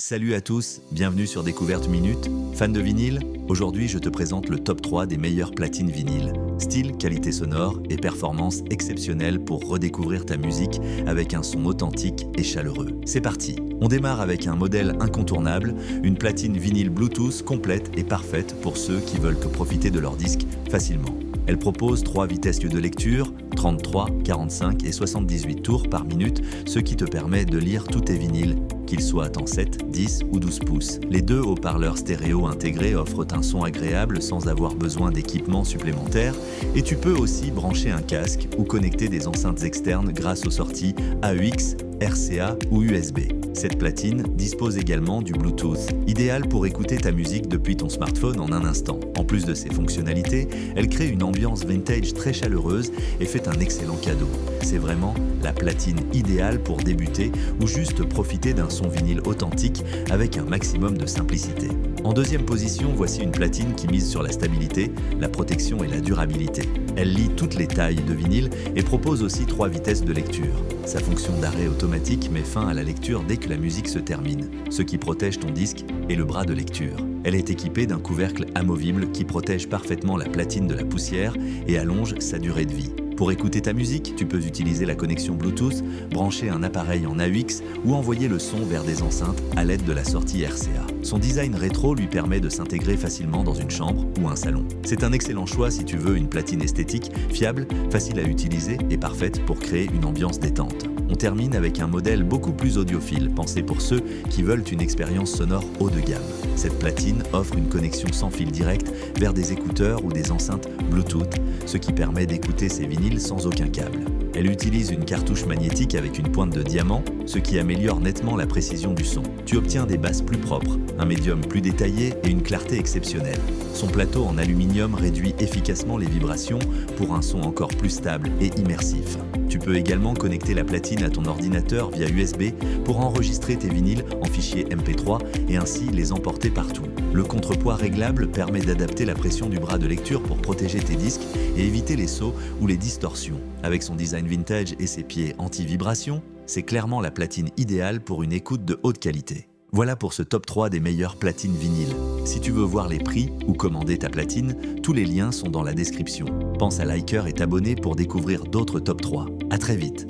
Salut à tous, bienvenue sur Découverte Minute. Fan de vinyle? Aujourd'hui, je te présente le top 3 des meilleures platines vinyles. Style, qualité sonore et performance exceptionnelles pour redécouvrir ta musique avec un son authentique et chaleureux. C'est parti! On démarre avec un modèle incontournable, une platine vinyle Bluetooth complète et parfaite pour ceux qui veulent profiter de leur disque facilement. Elle propose 3 vitesses de lecture, 33, 45 et 78 tours par minute, ce qui te permet de lire tous tes vinyles, qu'ils soient en 7, 10 ou 12 pouces. Les deux haut-parleurs stéréo intégrés offrent un son agréable sans avoir besoin d'équipement supplémentaire, et tu peux aussi brancher un casque ou connecter des enceintes externes grâce aux sorties AUX, RCA ou USB. Cette platine dispose également du Bluetooth, idéal pour écouter ta musique depuis ton smartphone en un instant. En plus de ses fonctionnalités, elle crée une ambiance vintage très chaleureuse et fait un excellent cadeau. C'est vraiment la platine idéale pour débuter ou juste profiter d'un son vinyle authentique avec un maximum de simplicité. En deuxième position, voici une platine qui mise sur la stabilité, la protection et la durabilité. Elle lit toutes les tailles de vinyle et propose aussi 3 vitesses de lecture. Sa fonction d'arrêt automatique met fin à la lecture dès que la musique se termine, ce qui protège ton disque et le bras de lecture. Elle est équipée d'un couvercle amovible qui protège parfaitement la platine de la poussière et allonge sa durée de vie. Pour écouter ta musique, tu peux utiliser la connexion Bluetooth, brancher un appareil en AUX ou envoyer le son vers des enceintes à l'aide de la sortie RCA. Son design rétro lui permet de s'intégrer facilement dans une chambre ou un salon. C'est un excellent choix si tu veux une platine esthétique, fiable, facile à utiliser et parfaite pour créer une ambiance détente. On termine avec un modèle beaucoup plus audiophile, pensé pour ceux qui veulent une expérience sonore haut de gamme. Cette platine offre une connexion sans fil direct vers des écouteurs ou des enceintes Bluetooth, ce qui permet d'écouter ses vinyles sans aucun câble. Elle utilise une cartouche magnétique avec une pointe de diamant, ce qui améliore nettement la précision du son. Tu obtiens des basses plus propres, un médium plus détaillé et une clarté exceptionnelle. Son plateau en aluminium réduit efficacement les vibrations pour un son encore plus stable et immersif. Tu peux également connecter la platine à ton ordinateur via USB pour enregistrer tes vinyles en fichier MP3 et ainsi les emporter partout. Le contrepoids réglable permet d'adapter la pression du bras de lecture pour protéger tes disques et éviter les sauts ou les distorsions. Avec son design vintage et ses pieds anti-vibration, c'est clairement la platine idéale pour une écoute de haute qualité. Voilà pour ce top 3 des meilleures platines vinyles. Si tu veux voir les prix ou commander ta platine, tous les liens sont dans la description. Pense à liker et t'abonner pour découvrir d'autres top 3. À très vite!